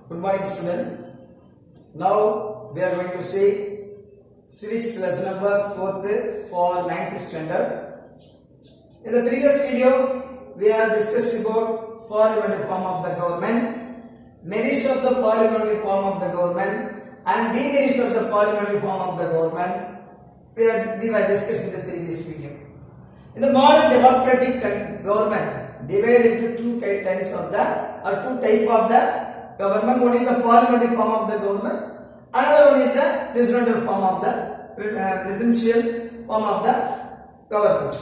Good morning, student. Now we are going to see civics lesson number 4th for 9th standard. In the previous video, we have discussed about parliamentary form of the government, merits of the parliamentary form of the government, and demerits of the parliamentary form of the government. We were discussing in the previous video. In the modern democratic government, divided into two types of the government. One is the parliamentary form of the government, another one is the presidential form of the presidential form of the government.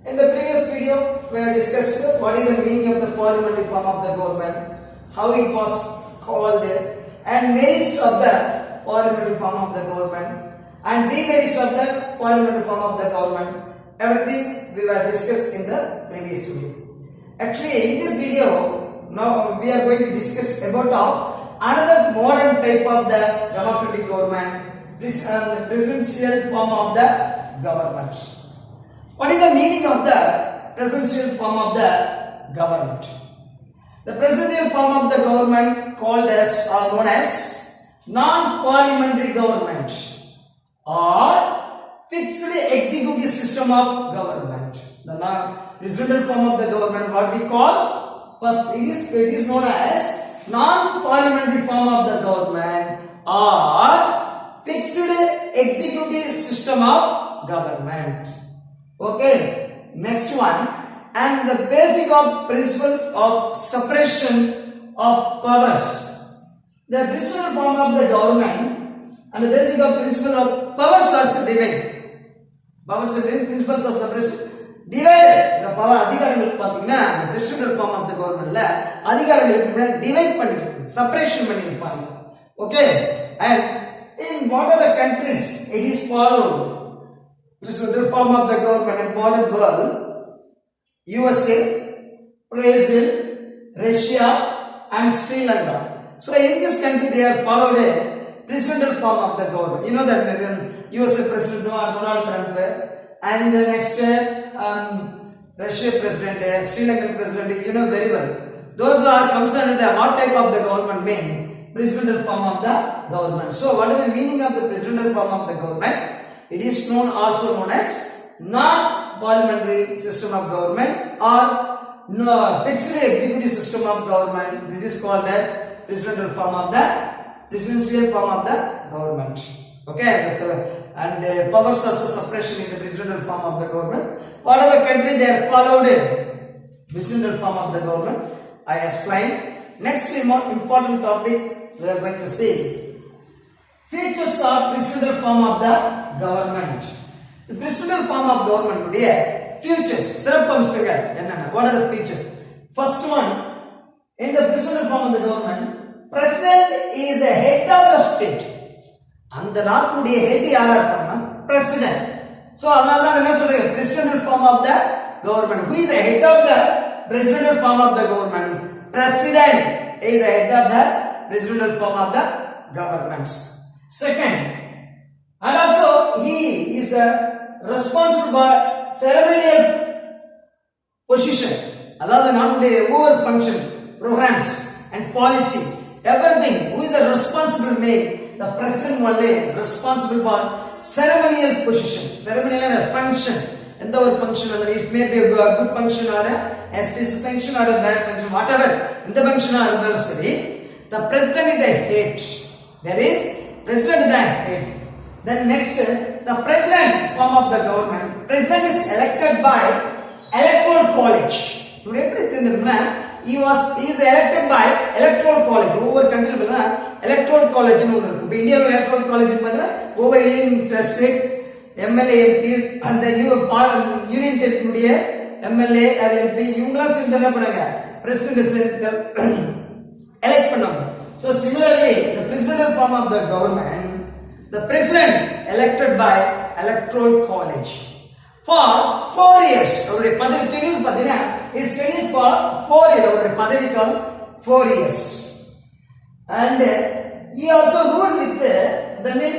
In the previous video, we have discussed what is the meaning of the parliamentary form of the government, how it was called, and merits of the parliamentary form of the government, and demerits of the parliamentary form of the government. Everything we were discussed in the previous video. Actually, in this video, now we are going to discuss about another modern type of the democratic government, the presidential form of the government. What is the meaning of the presidential form of the government? The presidential form of the government called as or known as non-parliamentary government or fixed executive system of government. The presidential form of the government, what we call? First, it is known as non-parliamentary form of the government or fixed executive system of government. Okay, next one, and the basic of principle of separation of powers. The presidential form of the government and the basic of principle of powers are divided. Powers are principles of the president. Divide the power அதிகாரங்கள் பாத்தீங்கன்னா the presidential form of the governmentல அதிகாரங்களை divide பண்ணிருக்கு, separation பண்ணிருப்பாங்க. Okay, and in what are the countries it is followed presidential form of the government in modern world? USA, Brazil, Russia and Sri Lanka. So in this country they are followed a presidential form of the government. You know that USA president Donald Trump, and the next Russia president, Sri Lankan president, you know very well. Those are concerned with what type of the government mean? Presidential form of the government. So what is the meaning of the presidential form of the government? It is also known as non-parliamentary system of government or fixed executive system of government. This is called as presidential form of the government. Okay, and powers also separation in the presidential form of the government. What are the countries they are followed presidential form of the government? I explained. Next important topic we are going to see features of presidential form of the government. The presidential form of government features. What are the features? First one, in the presidential form of the government, president is the head of the state. அந்த நாட்டுடைய head யாரா இருப்பாங்க? President. So அதனால தான் என்ன சொல்றீங்க? presidential form of the government. Who is the head of the presidential form of the government? President is the head of the presidential form of the government. Second, and also he is responsible for ceremonial position. அதாவது நாட்டுடைய ஒவ்வொரு function, programs and policy, everything. Who is the responsible man? The president only responsible for ceremonial position. Ceremonial function. And the function, whether it may be a good function or a special function or a bad function, whatever. In the function or the president is the head. There is president is the head. Then next, the president form of the government. President is elected by electoral college. Today, he is elected by electoral college. Over country electoral college in India, electoral college over in state MLA MPs and the union territory MLA or MP president is elect. So similarly, the presidential form of the government, the president elected by electoral college for 4 years. His tenure for 4 years. 4 years. And he also ruled with the main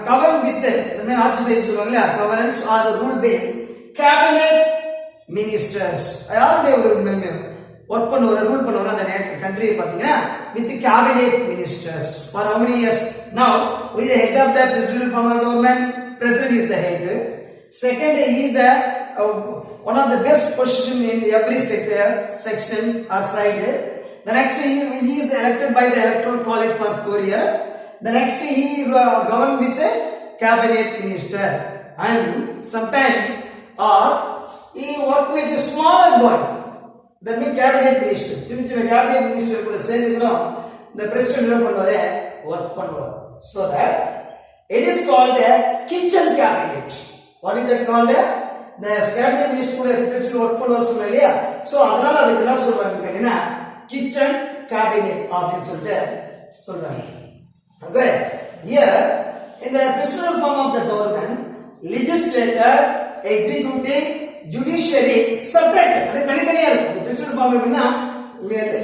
governed with the main governance or ruled by cabinet ministers. Work பண்ணுவார், rule பண்ணுவார் அந்த கண்ட்ரியை பார்த்தீங்கன்னா with cabinet ministers for how many years? Now who is the head of the presidential form of government? President is the head. Second, he is the one of the best position in every section or side. The next, he is elected by the electoral college for 4 years. The next, he governed with the cabinet minister, and sometimes he worked with a smaller body. That means cabinet minister. சின்ன cabinet minister கூட சேர்ந்துக்கணும் the president என்ன பண்ணுவாரு work பண்ணுவார். So that it is called a kitchen cabinet. What is that called? The cabinet minister கூட president work பண்ணுவார் சொன்னேன் இல்லையா? So அதனால அதுக்கு என்ன சொல்றாங்க கேட்டீங்கன்னா kitchen cabinet அப்படின்னு சொல்றாங்க. Okay, here in the presidential form of the government, legislature, executive, judiciary separated. அது தனித்தனியா இருக்கும். presidential form எப்படின்னா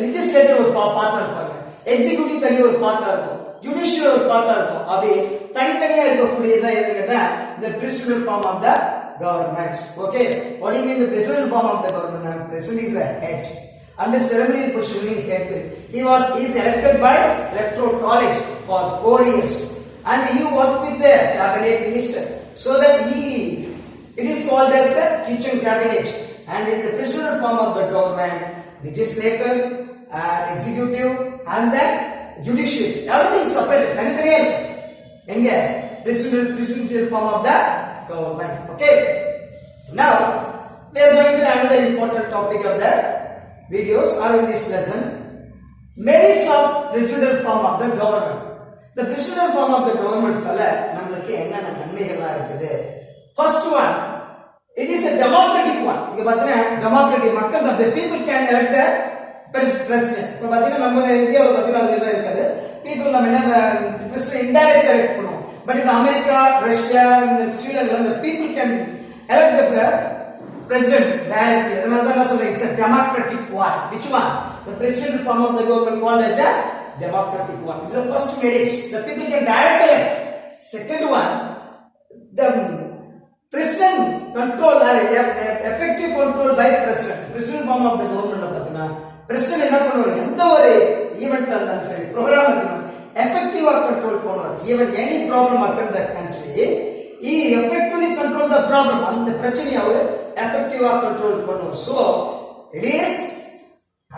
legislature ஒரு பார்ட்டா இருப்பாங்க, executive தனி ஒரு பார்ட்டா இருக்கும், judiciary ஒரு பார்ட்டா இருக்கும். அப்படி தனித்தனியா இருக்கக்கூடியதா எது கேட்டா the presidential form of the government. Okay, what do you mean the presidential form of the government? President is the head. Under ceremonial position head. He is elected by electoral college for 4 years, and he worked with the cabinet minister, so that it is called as the kitchen cabinet. And in the presidential form of the government, legislature, executive, and the judiciary, everything is separated. Thaniyaniya enga presidential form of the government. Okay, now we are going to another important topic of the videos or in this lesson, merits of presidential form of the government. The presidential form of the government நம்மளுக்கு என்னென்ன நன்மைகளா இருக்குது? First one, it is a democratic one. இங்க பாத்தீங்கன்னா democratic, மக்கள் the people can elect the president. இப்ப பாத்தீங்கன்னா நம்ம இந்தியாவுல பாத்தீங்கன்னா அது இருக்காது. people நம்ம என்ன president indirect elect பண்ணுவோம். But in America, Russia, and Sri Lanka, the people can elect the president directly. அதனால தான் நான் சொல்றேன் it's a democratic one. Which one? The presidential form of the government called as the democratic one. It's the first merit. The people can directly elect. Second one, the president control or effective control by president. President form of the government பார்த்தீங்கன்னா president என்ன பண்ணுவார், எந்த ஒரு event இருந்தாலும் சரி program இருந்தாலும் effectively control பண்ணுவார். Even any problem occur in the country, he effectively control the problem. அந்த பிரச்சனையை அவர் effectively control பண்ணுவார். So it is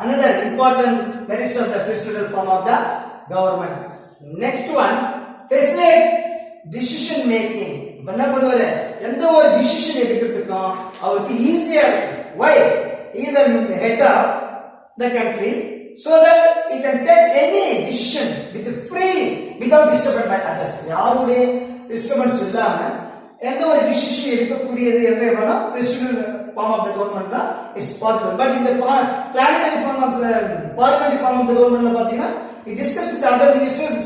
another important merits of the presidential form of the government. Next one, facilitate decision making. என்ன பண்ணுவாரு, எந்த ஒரு decision எடுக்கிறதுக்கும் அவருக்கு ஈஸியா இருக்கும். Why? He is the head of the country, so that he can take any decision with freely without disturbed by others. யாருடைய disturbance இல்லாம எந்த ஒரு டிசிஷன் எடுக்கக்கூடியது எந்த வேணா presidential form of the government தான் is possible. But in the planetary form of the parliamentary form of the government பாத்தீங்கன்னா it discuss with other ministers,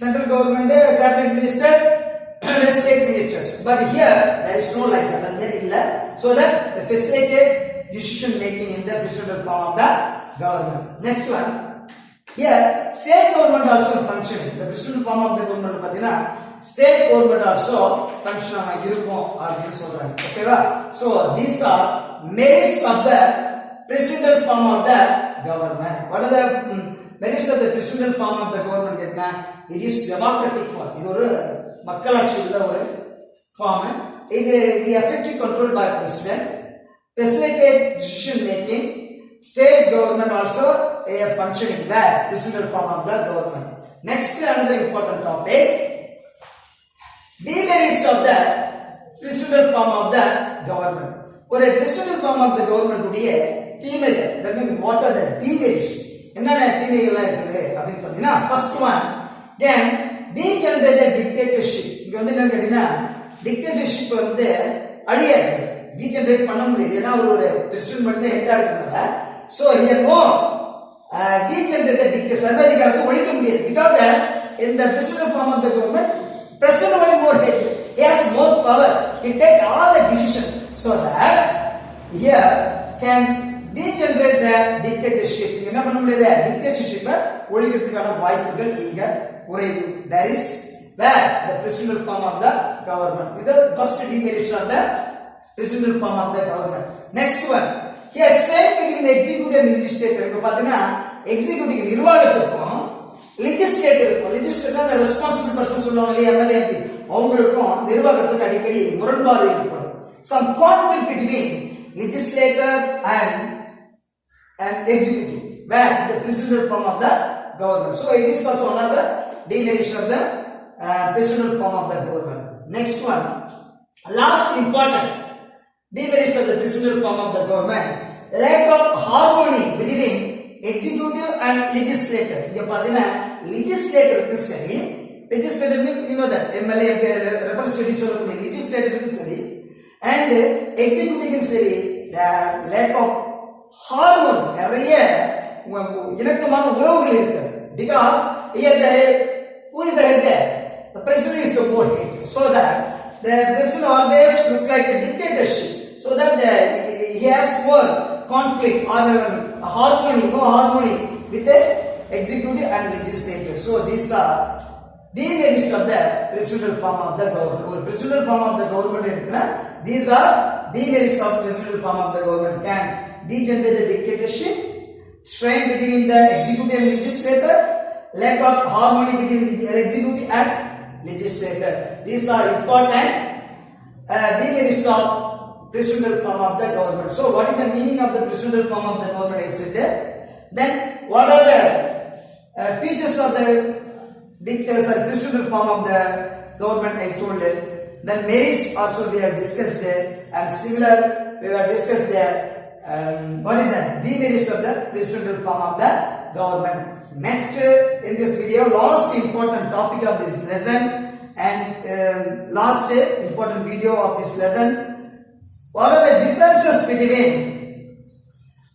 central government, cabinet minister, state ministers. But here there is no like that. There illa, so that the facilitate decision making in the presidential form of the government. Next one, here state government also functioning. The presidential form of the government பாத்தீங்கன்னா state government also function இருக்கும் அப்படின்னு சொல்றாங்க. ஓகேவா? So these are merits of the presidential form of the government. What are the merits of the presidential form of the government? என்ன? It is democratic one. இது ஒரு மக்களாட்சி உள்ள ஒரு form. It is effective controlled by president, facilitate decision making. State government also a functioning that presidential form of the government. Next, another important topic, demerits of the presidential form of the government. ஒரு presidential form of the government உடைய தீமைகள், that means what are the demerits? என்னென்ன தீமைகள்லாம் இருக்குது அப்படின்னு பார்த்தீங்கன்னா, first one, then degenerated dictatorship. இங்க வந்து என்ன கேட்டீங்கன்னா dictatorship வந்து அழியாது, degenerate பண்ண முடியாது. ஏன்னா ஒரு president மட்டும் தான் ஹெட்டா இருக்கிறதுனால. So here no degenerated dictatorship, சர்வாதிகாரத்தை ஒழிக்க முடியாது. Because in the presidential form of the government, president only more head, he has more power, he take all the decision, so that here can degenerate the dictatorship. என்ன பண்ண முடியாது, dictatorship ஒழிக்கிறதுக்கான வாய்ப்புகள் இங்க குறைவு. That is where the presidential form of the government. This is the first demerit of the presidential form of the government. Next one, here strain between the executive and legislature இங்க பாத்தீங்கன்னா executive நிர்வாகத்துக்கும் legislator the responsible person சொல்லுவாங்க இல்லையா MLA MP அவங்களுக்கும் நிர்வாகத்துக்கு அடிக்கடி முரண்பாடு ஏற்படும். Some conflict between legislator and executive where the presidential form of the government. So it is also another deviation of the presidential form of the government. Next one, last important deviation of the presidential form of the government, lack of harmony between executive and legislator. இங்க பாத்தீங்கன்னா legislator சரி, legislator means you know that MLA representative சொல்லக்கூடிய legislator சரி and executive சரி, the lack of harmony நிறைய இணக்கமான உறவுகள் இருக்கு. Because here the head, who is the head there? The president is the more head. So that the president always look like a dictatorship. So that he has more conflict or harmony, no harmony with the executive and legislature. So these are the merits of the presidential form of the government. Or presidential form of the government, these are the merits of presidential form of the government. Can degenerate the dictatorship, strain between the executive and legislator, lack of harmony between the executive and legislator. These are important demerits of presidential form of the government. So what is the meaning of the presidential form of the government? I said that. Then what are the features of the presidential form of the government? I told it. Then merits also we have discussed it, and similar we have discussed there. What is the demerits of the presidential form of the government? Next in this video, last important topic of this lesson and last important video of this lesson, what are the differences between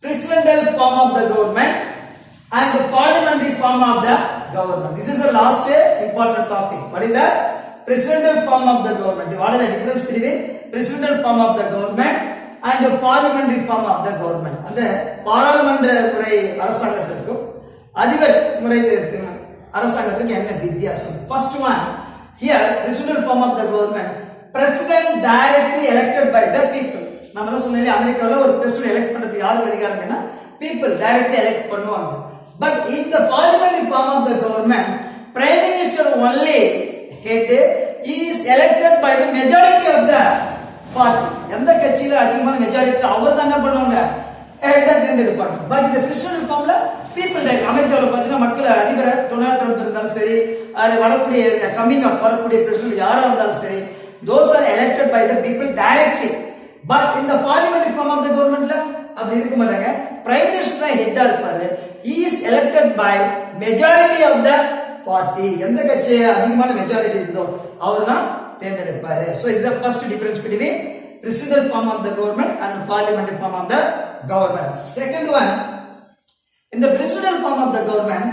presidential form of the government and the parliamentary form of the government? This is the last important topic. What is the presidential form of the government? What is the difference between presidential form of the government and the parliamentary form of the government? அந்த பாராளுமன்ற முறை அரசாங்கத்திற்கும் அதிபர் முறை அரசாங்கத்துக்கு என்ன வித்தியாசம்? First one, here presidential form of the government, president directly elected by the people. நம்ம என்ன சொன்னேன், அமெரிக்கால ஒரு பிரசிடென்ட் எலெக்ட் பண்றது யாருக்கு அதிகாரம்னா people directly elect பண்ணுவாங்க. But in the parliamentary form of the government, prime minister only head is elected by the majority of the party. எந்த கட்சியில அதிகமான மெஜாரிட்டி அவர் தான் என்ன பண்ணுவாங்க, ஹெட் தேர்ந்தெடுப்பாங்க. பட் இந்த பிரசிடென்ட் ஃபார்ம்ல people டைரக்ட். அமெரிக்காவில் பார்த்தீங்கன்னா மக்கள் அதிபர் டொனால்ட் ட்ரம்ப் இருந்தாலும் சரி, அது வரக்கூடிய கம்மிங் அப் வரக்கூடிய பிரசிடென்ட் யாரா இருந்தாலும் சரி, those are elected by the people directly. But in the parliamentary form of the government அப்படி இருக்க மாட்டாங்க. பிரைம் மினிஸ்டர் தான் ஹெட்டா இருப்பாரு. He is elected by majority of the party. எந்த கட்சி அதிகமான மெஜாரிட்டி இருக்குதோ அவர் தான் தேர்ந்தெடுப்பாரு. So is the first difference between presidential form of the government and parliamentary form of the government. Second one, in the presidential form of the government,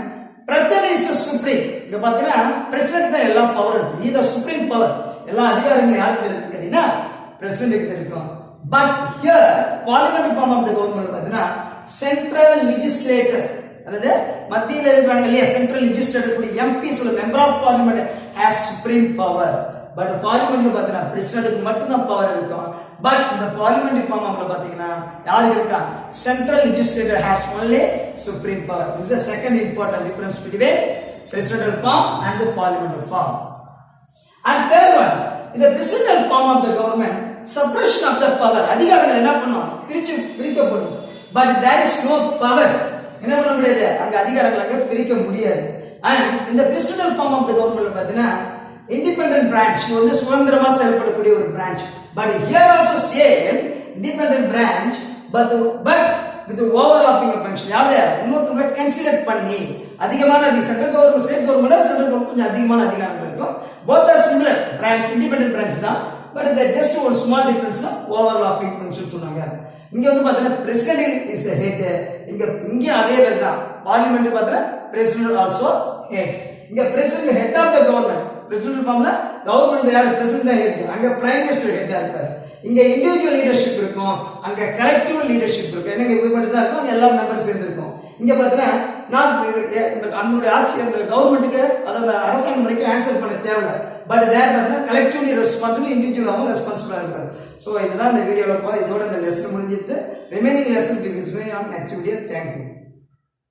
president is the supreme. இங்க பாத்தீங்கன்னா president தான் எல்லா power இருக்கு. He is the supreme power. எல்லா அதிகாரங்களும் யாருக்கு இருக்கு கேட்டீங்கன்னா பிரசிடென்ட்க்கு இருக்கும். But here parliamentary form of the government பாத்தீங்கன்னா central legislator, அதாவது மத்தியில இருக்காங்க இல்லையா, சென்ட்ரல் லெஜிஸ்லேட்டர் கூடிய எம்பி சொல்ல member of parliament has supreme power. But பார்லிமெண்ட்ல பாத்தீங்கன்னா பிரசிடென்ட்க்கு மட்டும் தான் பவர் இருக்கும். பட் இந்த பார்லிமெண்டரி ஃபார்ம் ஆஃப்ல பாத்தீங்கன்னா யாருக்கு இருக்கா, central legislator has only supreme power. This is the second important difference between presidential form and the parliamentary form. And third one, இந்த presidential form of the government separation of the power, அதிகாரங்கள் என்ன பண்ணுவாங்க, பிரிக்கப்படும். But there is no power, என்ன பண்ண முடியாது, அங்க அதிகாரங்களை பிரிக்க முடியாது. அண்ட் இந்த presidential form of the government பாத்தீங்கன்னா independent branch, இது வந்து சுதந்திரமா செயல்படக்கூடிய ஒரு branch. But here also same independent branch, but with the overlapping of function. யாவே இன்னொருத்தர கன்சிடர் பண்ணி அதிகமான central government state government central government கொஞ்சம் அதிகமான அதிகாரங்கள் இருக்கும். both are similar branch, independent branch தான். but there just one small difference na overlapping function சொன்னாங்க. இங்க வந்து பாத்தீங்கன்னா பிரசிடென்ட் இஸ் a head, இங்க அதே மாதிரி தான். பார்லிமெண்ட் பாத்தீங்கன்னா பிரசிடென்ட் ஆல்சோ ஹெட். இங்க president head of the government, president ஃபார்ம்ல கவர்மெண்ட் யாரு பிரசிடென்ட் தான் இருக்கு, அங்க பிரைம் மினிஸ்டர் ஹெட்டா இருப்பாரு. இங்க இண்டிவிஜுவல் லீடர்ஷிப் இருக்கும், அங்க கலெக்டிவ் லீடர்ஷிப் இருக்கும். எனக்கு இவங்க மட்டும் தான் இருக்கும், எல்லா மெம்பர்ஸ் சேர்ந்து இருக்கும். இங்க பாத்தீங்கன்னா நான் நம்மளுடைய ஆட்சி அந்த கவர்மெண்ட்டுக்கு அதாவது அரசாங்கம் வரைக்கும் ஆன்சர் பண்ண தேவை. பட் தேர் பாத்தீங்கன்னா கலெக்டிவ்லி ரெஸ்பான்சிபிள், இண்டிவிஜுவலாகவும் ரெஸ்பான்சிபிளா இருப்பாரு. ஸோ இதெல்லாம் இந்த வீடியோவில் இதோட இந்த லெசன் முடிஞ்சிட்டு remaining lesson we will see on next video. Thank you.